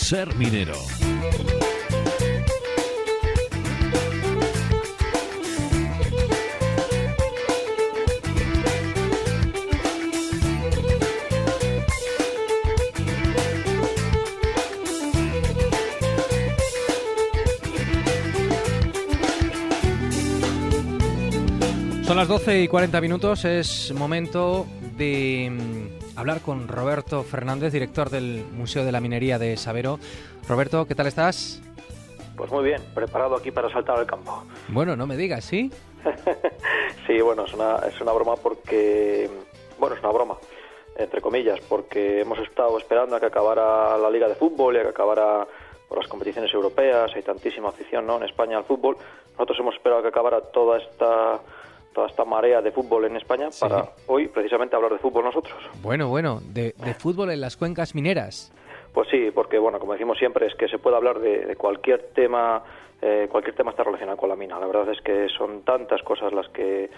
Ser minero. Son las 12:40, es momento de hablar con Roberto Fernández, director del Museo de la Minería de Sabero. Roberto, ¿qué tal estás? Pues muy bien, preparado aquí para saltar al campo. Bueno, no me digas, ¿sí? Sí, bueno, es una broma porque... Bueno, es una broma, entre comillas, porque hemos estado esperando a que acabara la Liga de Fútbol y a que acabara por las competiciones europeas. Hay tantísima afición, ¿no?, en España al fútbol. Nosotros hemos esperado a que acabara toda esta marea de fútbol en España, sí, para hoy precisamente hablar de fútbol nosotros. Bueno, de fútbol en las cuencas mineras. Pues sí, porque bueno, como decimos siempre, es que se puede hablar de cualquier tema está relacionado con la mina. La verdad es que son tantas cosas las que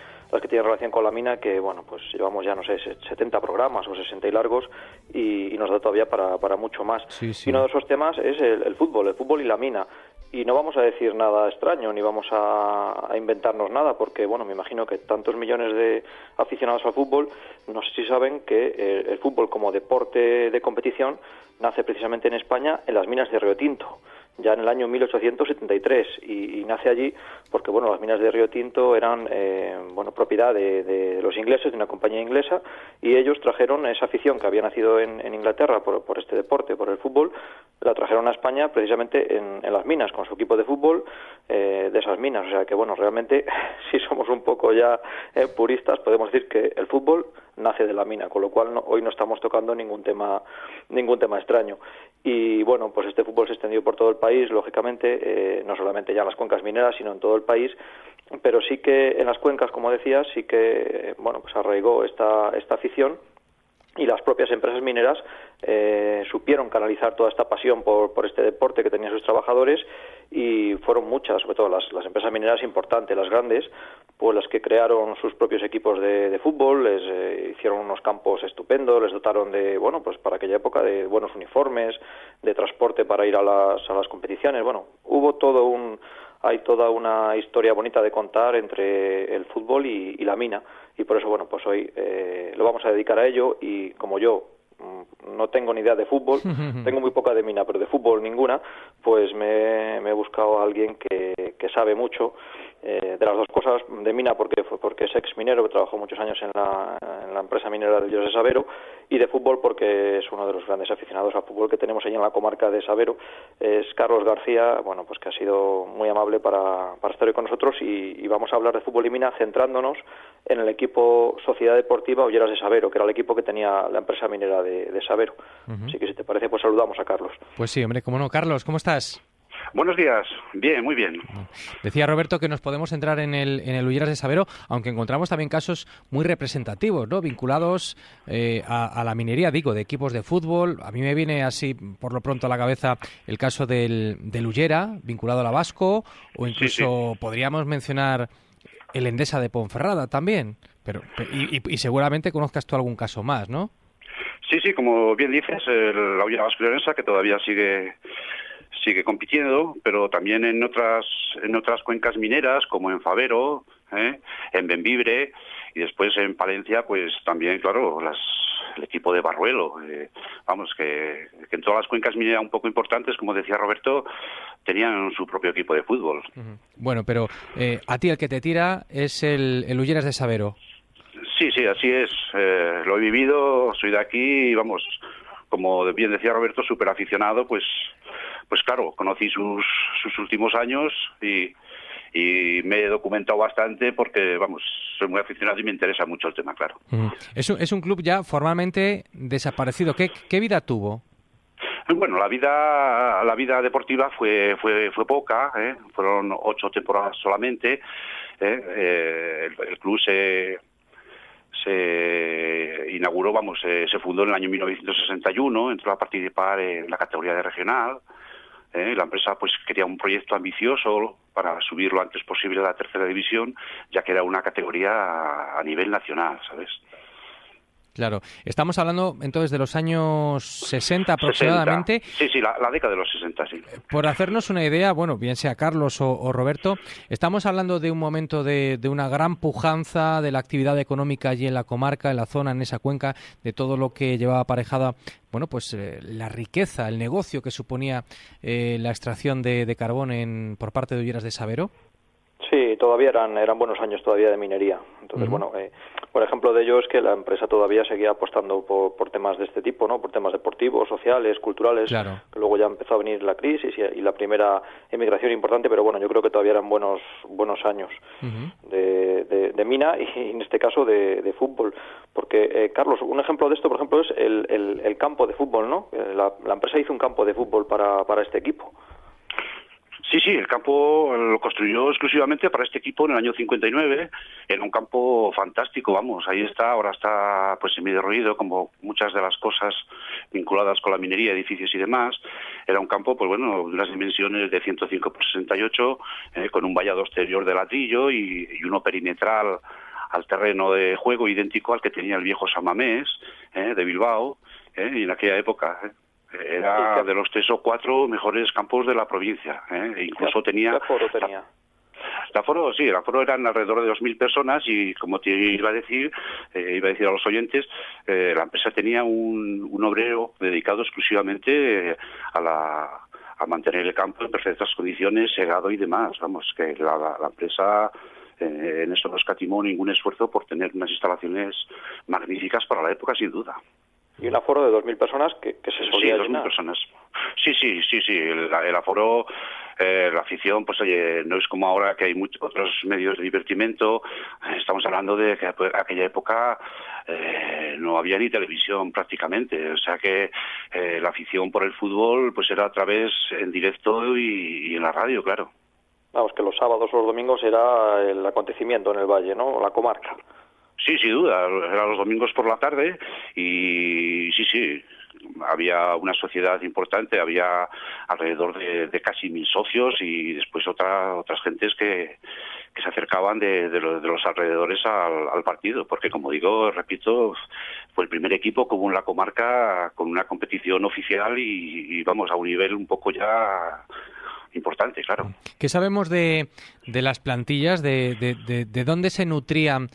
tienen relación con la mina que, bueno, pues llevamos ya, no sé, 70 programas o 60 y largos y nos da todavía para mucho más. Sí, sí. Y uno de esos temas es el fútbol y la mina. Y no vamos a decir nada extraño, ni vamos a inventarnos nada, porque, bueno, me imagino que tantos millones de aficionados al fútbol, no sé si saben que el fútbol como deporte de competición nace precisamente en España, en las minas de Río Tinto, ya en el año 1873, y nace allí porque, bueno, las minas de Río Tinto eran, propiedad de los ingleses, de una compañía inglesa, y ellos trajeron esa afición que había nacido en Inglaterra por este deporte, por el fútbol, la trajeron a España precisamente en las minas, con su equipo de fútbol de esas minas. O sea que, bueno, realmente, si somos un poco ya puristas, podemos decir que el fútbol nace de la mina, con lo cual hoy no estamos tocando ningún tema extraño. Y bueno, pues este fútbol se extendió por todo el país, lógicamente, no solamente ya en las cuencas mineras, sino en todo el país, pero sí que en las cuencas, como decías, sí que, bueno, pues arraigó esta afición, y las propias empresas mineras supieron canalizar toda esta pasión por este deporte que tenían sus trabajadores, y fueron muchas, sobre todo las empresas mineras importantes, las grandes, pues las que crearon sus propios equipos de fútbol, les hicieron unos campos estupendos, les dotaron de, bueno, pues para aquella época, de buenos uniformes, de transporte para ir a las competiciones. Bueno, hay toda una historia bonita de contar entre el fútbol y la mina, y por eso, bueno, pues hoy lo vamos a dedicar a ello. Y como yo no tengo ni idea de fútbol, tengo muy poca de mina, pero de fútbol ninguna, pues me he buscado a alguien que sabe mucho de las dos cosas. De mina porque es ex minero, que trabajó muchos años en la empresa minera de Ullías de Sabero, y de fútbol porque es uno de los grandes aficionados al fútbol que tenemos ahí en la comarca de Sabero. Es Carlos García, bueno, pues que ha sido muy amable para estar hoy con nosotros, y vamos a hablar de fútbol y mina centrándonos en el equipo Sociedad Deportiva Ullías de Sabero, que era el equipo que tenía la empresa minera de Sabero. Así que, si te parece, pues saludamos a Carlos. Pues sí, hombre, cómo no. Carlos, ¿cómo estás? Buenos días. Bien, muy bien. Decía Roberto que nos podemos centrar en el Ullías de Sabero, aunque encontramos también casos muy representativos, ¿no?, vinculados a la minería, digo, de equipos de fútbol. A mí me viene así, por lo pronto, a la cabeza el caso del Ullera, vinculado a la Vasco, o incluso podríamos mencionar el Endesa de Ponferrada también. Y seguramente conozcas tú algún caso más, ¿no? Sí, como bien dices, la Ullera Vasco-Leonesa, que todavía sigue compitiendo, pero también en otras cuencas mineras, como en Fabero, en Bembibre, y después en Palencia, pues también, claro, el equipo de Barruelo. Que en todas las cuencas mineras un poco importantes, como decía Roberto, tenían su propio equipo de fútbol. Bueno, pero a ti el que te tira es el Ullías de Sabero. Sí, así es. Lo he vivido, soy de aquí, y vamos, como bien decía Roberto, súper aficionado, pues claro, conocí sus últimos años y me he documentado bastante porque, vamos, soy muy aficionado y me interesa mucho el tema, claro. Es un club ya formalmente desaparecido. ¿Qué vida tuvo? Bueno, la vida deportiva fue poca, fueron 8 temporadas solamente. El club se inauguró, se fundó en el año 1961, entró a participar en la categoría de regional. La empresa pues quería un proyecto ambicioso para subir lo antes posible a la tercera división, ya que era una categoría a nivel nacional, ¿sabes? Claro. Estamos hablando entonces de los años 60 aproximadamente. 60. Sí, la década de los 60, sí. Por hacernos una idea, bueno, bien sea Carlos o Roberto, estamos hablando de un momento de una gran pujanza de la actividad económica allí en la comarca, en la zona, en esa cuenca, de todo lo que llevaba aparejada, bueno, pues la riqueza, el negocio que suponía la extracción de carbón por parte de Ulleras de Sabero. Sí, todavía eran buenos años todavía de minería. Entonces, bueno, por ejemplo de ello es que la empresa todavía seguía apostando por temas de este tipo, ¿no? Por temas deportivos, sociales, culturales. Claro. Que luego ya empezó a venir la crisis y la primera emigración importante, pero bueno, yo creo que todavía eran buenos años de mina y en este caso de fútbol. Porque, Carlos, un ejemplo de esto, por ejemplo, es el campo de fútbol, ¿no? La empresa hizo un campo de fútbol para este equipo. Sí, el campo lo construyó exclusivamente para este equipo en el año 59. Era un campo fantástico, vamos, ahí está, ahora está pues semi-derruido, como muchas de las cosas vinculadas con la minería, edificios y demás. Era un campo, pues bueno, de unas dimensiones de 105 por 68, con un vallado exterior de ladrillo y uno perimetral al terreno de juego idéntico al que tenía el viejo San Mamés, de Bilbao, y en aquella época, era de los 3 o 4 mejores campos de la provincia. E incluso tenía... ¿Qué aforo tenía? El aforo eran alrededor de 2.000 personas y, como te iba a decir a los oyentes, la empresa tenía un obrero dedicado exclusivamente a mantener el campo en perfectas condiciones, segado y demás. Vamos, que la empresa en esto no escatimó ningún esfuerzo por tener unas instalaciones magníficas para la época, sin duda. Y un aforo de 2.000 personas que se solía llenar. 2.000 personas. Sí. El aforo, la afición, pues oye, no es como ahora que hay muchos otros medios de divertimento. Estamos hablando de que aquella época no había ni televisión prácticamente. O sea que la afición por el fútbol pues era a través en directo y en la radio, claro. Vamos, que los sábados o los domingos era el acontecimiento en el valle, ¿no? O la comarca. Sí, sin duda, eran los domingos por la tarde y sí, había una sociedad importante, había alrededor de casi 1.000 socios y después otras gentes que se acercaban de los alrededores al partido, porque como digo, repito, fue el primer equipo como en la comarca con una competición oficial y vamos a un nivel un poco ya importante, claro. ¿Qué sabemos de las plantillas, de dónde se nutrían?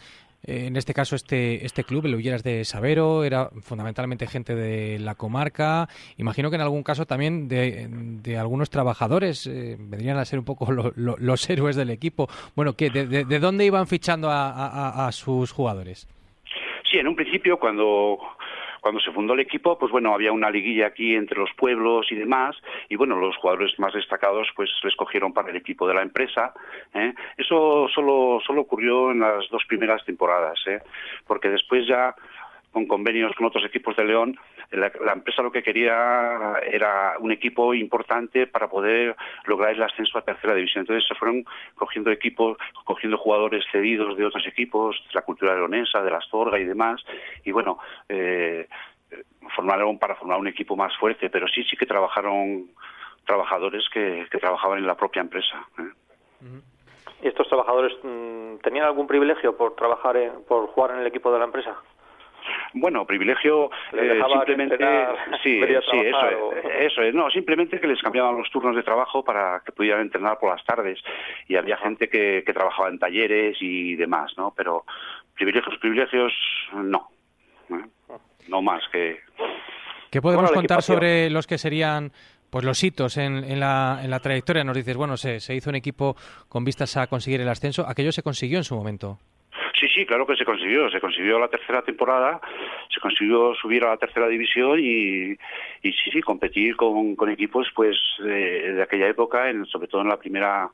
En este caso, este club, el Ulleras de Sabero, era fundamentalmente gente de la comarca. Imagino que en algún caso también de algunos trabajadores vendrían a ser un poco los héroes del equipo. Bueno, ¿de dónde iban fichando a sus jugadores? Sí, en un principio, cuando se fundó el equipo, pues bueno, había una liguilla aquí entre los pueblos y demás, y bueno, los jugadores más destacados pues les cogieron para el equipo de la empresa. Eso solo ocurrió en las 2 primeras temporadas, porque después ya, con convenios con otros equipos de León, la empresa lo que quería era un equipo importante para poder lograr el ascenso a tercera división. Entonces se fueron cogiendo jugadores cedidos de otros equipos, de la cultura leonesa, de la Astorga y demás, y bueno, para formar un equipo más fuerte, pero sí que trabajaron trabajadores que trabajaban en la propia empresa. ¿Y estos trabajadores tenían algún privilegio por jugar en el equipo de la empresa? Bueno, privilegio simplemente eso es, no, simplemente que les cambiaban los turnos de trabajo para que pudieran entrenar por las tardes y había gente que trabajaba en talleres y demás, ¿no? Pero privilegios no más que... ¿Qué podemos contar sobre los que serían pues los hitos en la trayectoria? Nos dices, bueno, se hizo un equipo con vistas a conseguir el ascenso. ¿Aquello se consiguió en su momento? Sí, claro que se consiguió la tercera temporada, se consiguió subir a la tercera división y competir con equipos pues de aquella época, sobre todo en la primera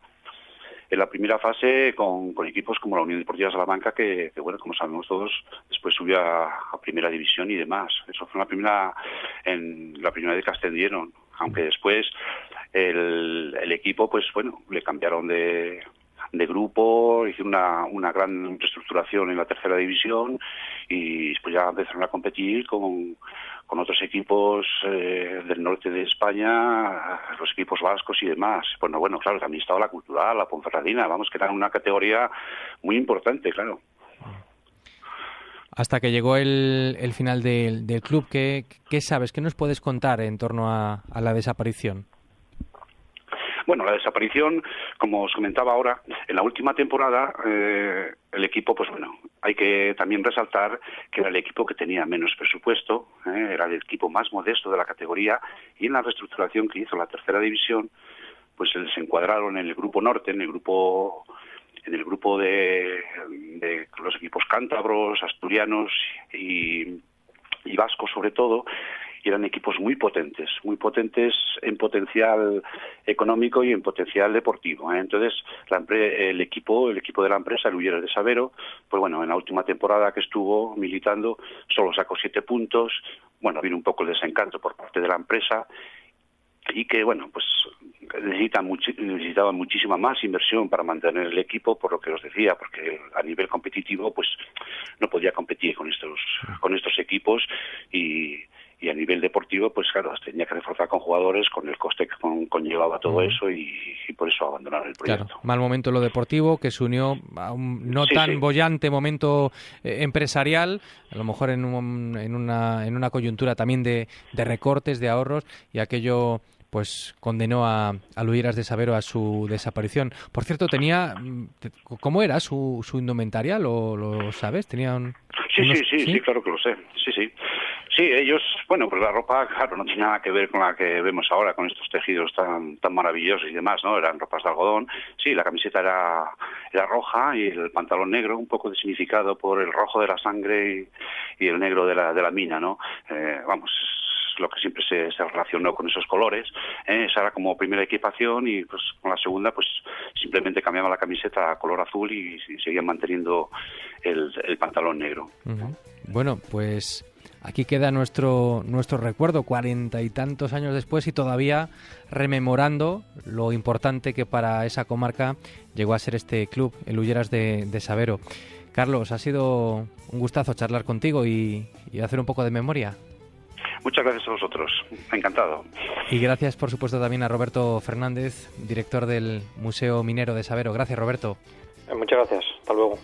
fase con equipos como la Unión Deportiva Salamanca que bueno, como sabemos todos, después subió a primera división y demás. Eso fue en la primera vez que ascendieron, aunque después el equipo pues bueno, le cambiaron de grupo, hicieron una gran reestructuración en la tercera división y después ya empezaron a competir con otros equipos del norte de España, los equipos vascos y demás. Bueno, claro, también estaba la Cultural, la Ponferradina, vamos, que eran una categoría muy importante, claro. hasta que llegó el final del club. ¿Qué sabes? ¿Qué nos puedes contar en torno a la desaparición? Bueno, la desaparición, como os comentaba ahora, en la última temporada el equipo, pues bueno, hay que también resaltar que era el equipo que tenía menos presupuesto, era el equipo más modesto de la categoría, y en la reestructuración que hizo la tercera división, pues se encuadraron en el grupo norte, en el grupo de los equipos cántabros, asturianos y vascos sobre todo, y eran equipos muy potentes en potencial económico y en potencial deportivo. Entonces, el equipo de la empresa, el Ulleres de Sabero, pues bueno, en la última temporada que estuvo militando, solo sacó 7 puntos. Bueno, vino un poco el desencanto por parte de la empresa, y que, bueno, pues necesitaba muchísima más inversión para mantener el equipo, por lo que os decía, porque a nivel competitivo pues no podía competir con estos equipos, y a nivel deportivo pues claro, tenía que reforzar con jugadores, con el coste que conllevaba todo eso, y por eso abandonaron el proyecto. Claro, mal momento lo deportivo, que se unió a un no tan boyante momento empresarial, a lo mejor en una coyuntura también de recortes, de ahorros, y aquello pues condenó a Ulleras de Sabero a su desaparición. Por cierto, ¿cómo era su indumentaria? ¿Lo sabes? ¿Tenían Sí, claro que lo sé. Sí, ellos, bueno, pues la ropa, claro, no tiene nada que ver con la que vemos ahora, con estos tejidos tan maravillosos y demás, ¿no? Eran ropas de algodón. Sí, la camiseta era roja y el pantalón negro, un poco significado por el rojo de la sangre y el negro de la mina, ¿no? Vamos, lo que siempre se relacionó con esos colores. Esa era como primera equipación, y pues con la segunda pues simplemente cambiaban la camiseta a color azul y seguían manteniendo el pantalón negro. Uh-huh. Bueno, pues aquí queda nuestro recuerdo 40 y tantos años después, y todavía rememorando lo importante que para esa comarca llegó a ser este club, el Ulleras de Sabero. Carlos, ha sido un gustazo charlar contigo y hacer un poco de memoria. Muchas gracias a vosotros, encantado. Y gracias, por supuesto, también a Roberto Fernández, director del Museo Minero de Sabero. Gracias, Roberto. Muchas gracias, hasta luego.